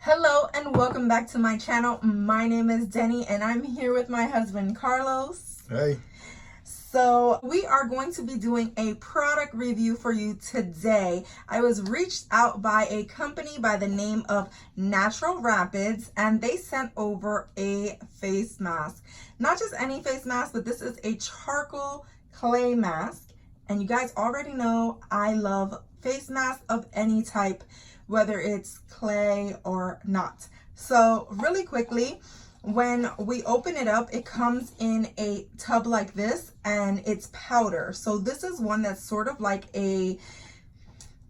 Hello and welcome back to my channel. My name is Denny and I'm here with my husband Carlos. Hey. So we are going to be doing a product review for you today. I was reached out by a company by the name of Natural Rapids and they sent over a face mask. Not just any face mask, but this is a charcoal clay mask. And you guys already know I love face masks of any type, whether it's clay or not. So really quickly, when we open it up, it comes in a tub like this and it's powder. So this is one that's sort of like a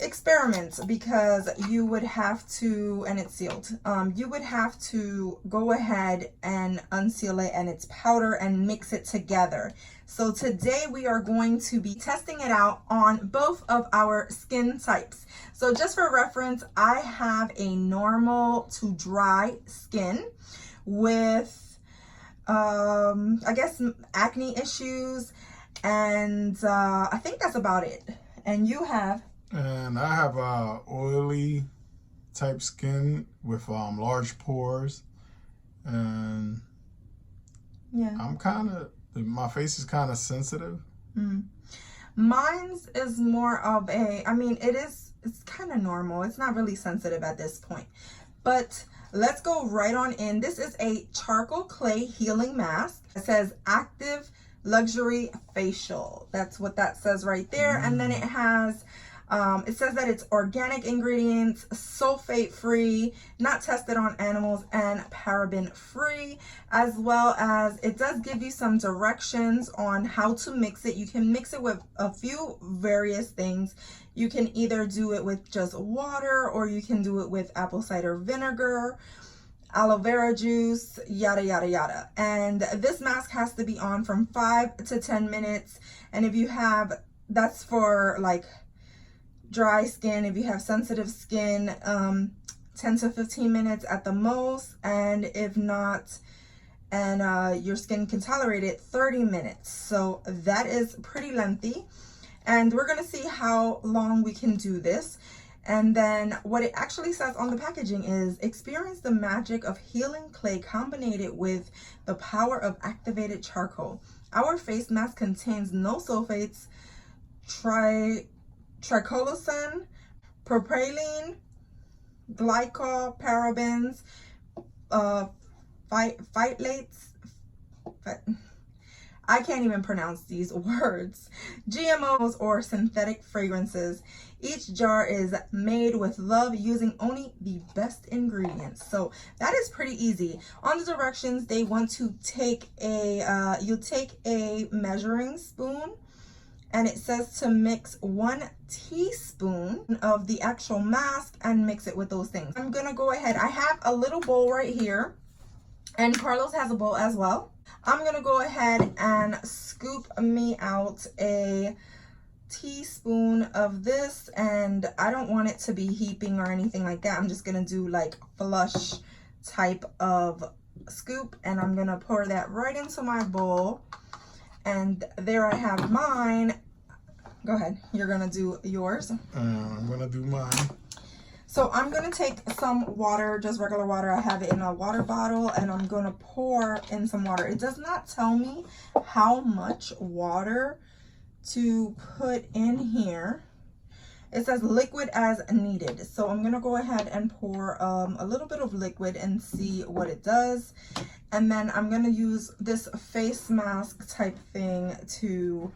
experiment because you would have to, and it's sealed, you would have to go ahead and unseal it, and it's powder, and mix it together. So today we are going to be testing it out on both of our skin types. So just for reference, I have a normal to dry skin with I guess acne issues, and I think that's about it. And you have? And I have oily type skin with large pores, and yeah, my face is kind of sensitive. Mine's is more of a, I mean, it's kind of normal. It's not really sensitive at this point, but let's go right on in. This is a charcoal clay healing mask. It says active luxury facial. That's what that says right there. And then it has it says that it's organic ingredients, sulfate free, not tested on animals, and paraben free, as well as it does give you some directions on how to mix it. You can mix it with a few various things. You can either do it with just water, or you can do it with apple cider vinegar, aloe vera juice, yada yada yada. And this mask has to be on from 5 to 10 minutes. And if you have, that's for like dry skin. If you have sensitive skin, 10 to 15 minutes at the most, and if not, and your skin can tolerate it, 30 minutes. So that is pretty lengthy, and we're gonna see how long we can do this. And then what it actually says on the packaging is, experience the magic of healing clay combined with the power of activated charcoal. Our face mask contains no sulfates, triclosan, propylene, glycol, parabens, phytates, I can't even pronounce these words, GMOs, or synthetic fragrances. Each jar is made with love using only the best ingredients. So that is pretty easy. On the directions, they want to take a, you take a measuring spoon, and it says to mix 1 teaspoon of the actual mask and mix it with those things. I'm gonna go ahead. I have a little bowl right here, and Carlos has a bowl as well. I'm gonna go ahead and scoop me out a teaspoon of this, and I don't want it to be heaping or anything like that. I'm just gonna do like flush type of scoop, and I'm gonna pour that right into my bowl. And there I have mine. Go ahead, you're gonna do yours. I'm gonna do mine. So I'm gonna take some water, just regular water. I have it in a water bottle, and I'm gonna pour in some water. It does not tell me how much water to put in here. It says liquid as needed. So I'm gonna go ahead and pour a little bit of liquid and see what it does. And then I'm gonna use this face mask type thing to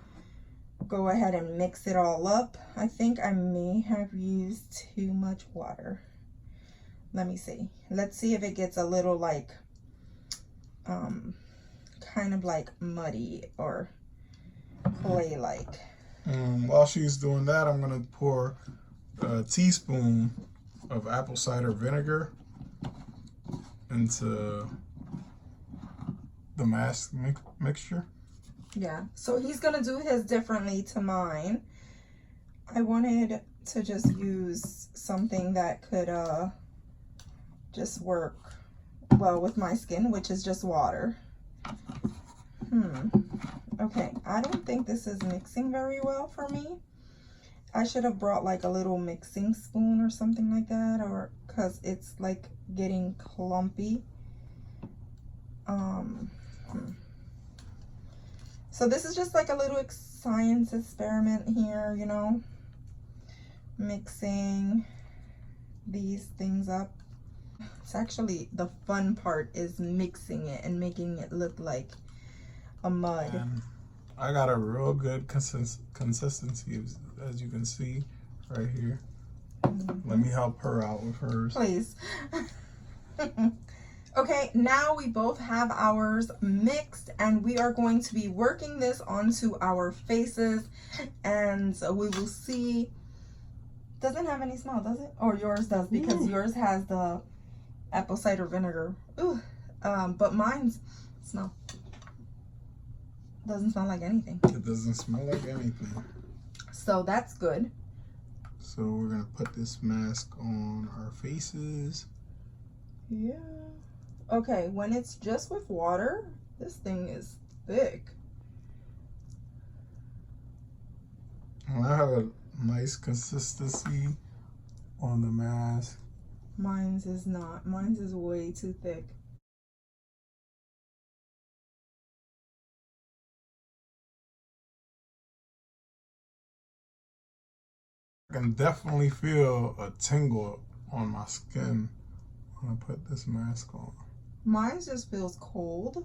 go ahead and mix it all up. I think I may have used too much water. Let me see. Let's see if it gets a little like, kind of like muddy or clay-like. While she's doing that, I'm gonna pour a teaspoon of apple cider vinegar into the mask mixture. Yeah, so he's gonna do his differently to mine. I wanted to just use something that could just work well with my skin, which is just water. Okay, I don't think this is mixing very well for me. I should have brought like a little mixing spoon or something like that, or because it's like getting clumpy. So this is just like a little science experiment here, you know, mixing these things up. It's actually the fun part is mixing it and making it look like a mud. And I got a real good consistency, as you can see right here. Let me help her out with hers. Please. Okay, now we both have ours mixed, and we are going to be working this onto our faces, and we will see. Doesn't have any smell, does it? Or yours does, because yours has the apple cider vinegar. Ooh, but mine's smell. Doesn't smell like anything. It doesn't smell like anything. So that's good. So we're gonna put this mask on our faces. Yeah. Okay, when it's just with water, this thing is thick. And I have a nice consistency on the mask. Mine's is not. Mine's is way too thick. I can definitely feel a tingle on my skin when I put this mask on. Mine just feels cold.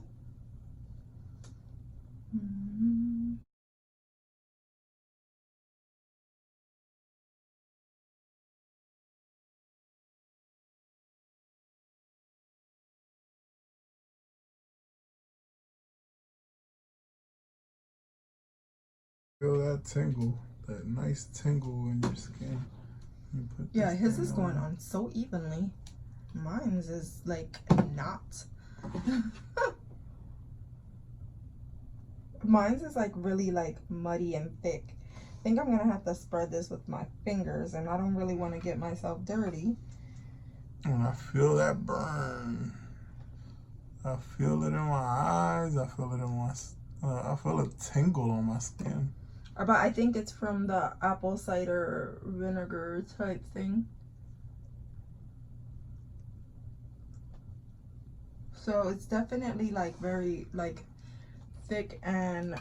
Feel that tingle, that nice tingle in your skin. You put Yeah, this his thing is going on so evenly. Mine's is like not. Mine's is like really like muddy and thick. I think I'm gonna have to spread this with my fingers, and I don't really want to get myself dirty. And I feel that burn. I feel it in my eyes. I feel it in my. I feel a tingle on my skin. But I think it's from the apple cider vinegar type thing. So it's definitely like very like thick and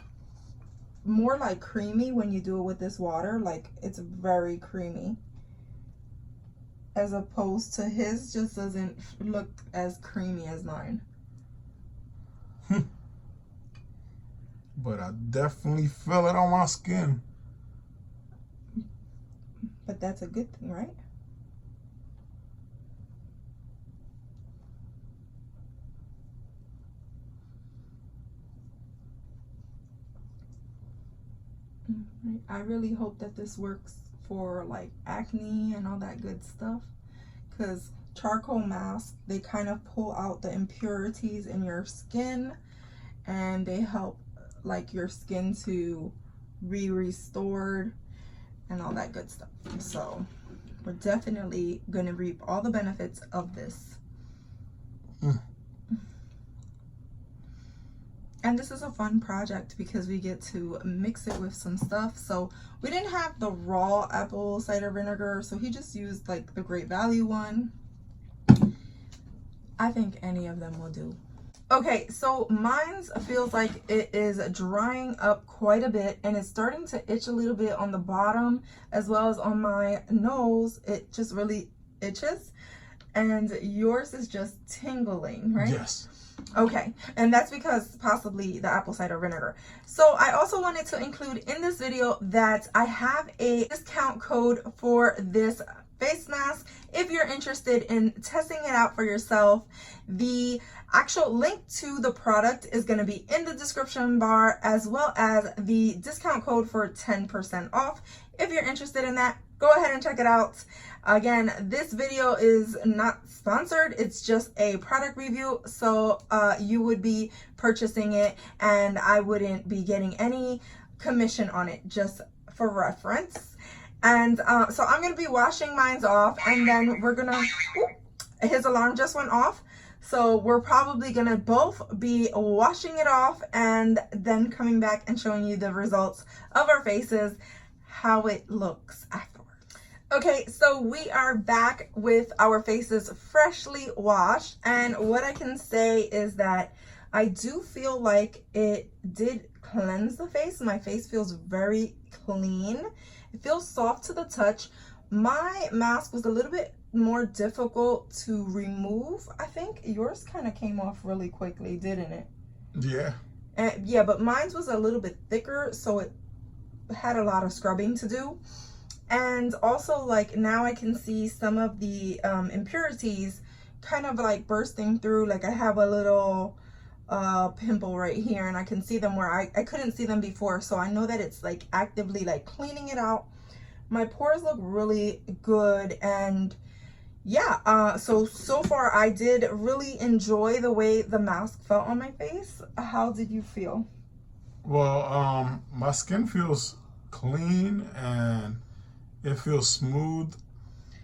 more like creamy when you do it with this water. Like it's very creamy, as opposed to his just doesn't look as creamy as mine. But I definitely feel it on my skin. But that's a good thing, right? I really hope that this works for like acne and all that good stuff, because charcoal masks, they kind of pull out the impurities in your skin, and they help like your skin to be restored and all that good stuff. So we're definitely going to reap all the benefits of this. And this is a fun project because we get to mix it with some stuff. So we didn't have the raw apple cider vinegar, so he just used like the Great Value one. I think any of them will do. Okay, so mine's feels like it is drying up quite a bit, and it's starting to itch a little bit on the bottom as well as on my nose. It just really itches, and yours is just tingling, right? Yes. Okay, and that's because possibly the apple cider vinegar. So I also wanted to include in this video that I have a discount code for this face mask. If you're interested in testing it out for yourself, the actual link to the product is going to be in the description bar, as well as the discount code for 10% off. If you're interested in that, go ahead and check it out. Again, this video is not sponsored, it's just a product review, so you would be purchasing it and I wouldn't be getting any commission on it, just for reference. And so I'm gonna be washing mine off, and then we're gonna, his alarm just went off, so we're probably gonna both be washing it off and then coming back and showing you the results of our faces. how it looks afterwards. Okay, so we are back with our faces freshly washed, and what I can say is that I do feel like it did cleanse the face. My face feels very clean. It feels soft to the touch. My mask was a little bit more difficult to remove. I think yours kind of came off really quickly, didn't it? Yeah. Yeah, but mine was a little bit thicker, so it had a lot of scrubbing to do. And also, like, now I can see some of the impurities kind of like bursting through. Like, I have a little pimple right here, and I can see them where I couldn't see them before. So I know that it's like actively like cleaning it out. My pores look really good, and yeah, so far I did really enjoy the way the mask felt on my face. How did you feel? Well, my skin feels clean and it feels smooth,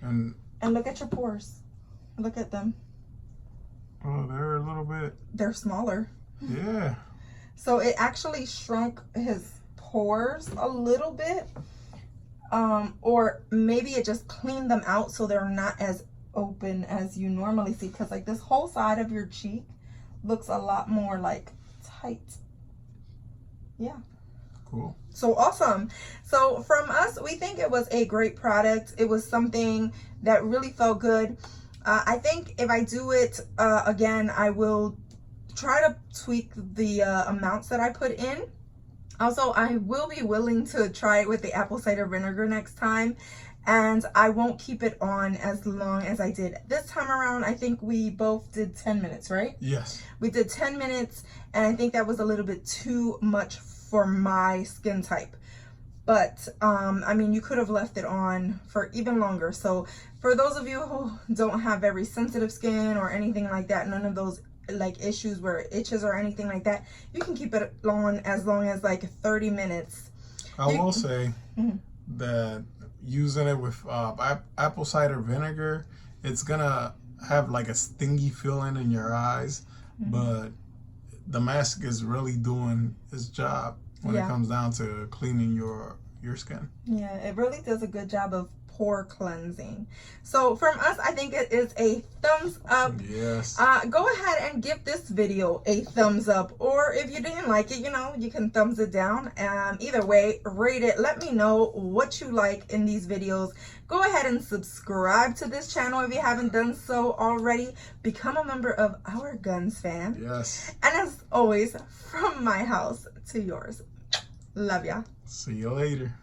and look at your pores. Look at them. Oh, they're a little bit. They're smaller. Yeah. So it actually shrunk his pores a little bit, or maybe it just cleaned them out so they're not as open as you normally see. Because like this whole side of your cheek looks a lot more like tight. Yeah. Cool. So awesome. So from us, we think it was a great product. It was something that really felt good. I think if I do it again, I will try to tweak the amounts that I put in. Also, I will be willing to try it with the apple cider vinegar next time. And I won't keep it on as long as I did this time around. I think we both did 10 minutes, right? Yes. We did 10 minutes, and I think that was a little bit too much for my skin type. But I mean, you could have left it on for even longer. So for those of you who don't have very sensitive skin or anything like that, none of those like issues where it itches or anything like that, you can keep it on as long as like 30 minutes. I will say that using it with apple cider vinegar, it's gonna have like a stingy feeling in your eyes, but the mask is really doing its job when it comes down to cleaning your skin. Yeah, it really does a good job of pore cleansing. So from us, I think it is a thumbs up. Yes. Go ahead and give this video a thumbs up, or if you didn't like it, you know, you can thumbs it down. Either way, rate it. Let me know what you like in these videos. Go ahead and subscribe to this channel if you haven't done so already. Become a member of our Gonzfam. Yes. And as always, from my house to yours. Love ya. See you later.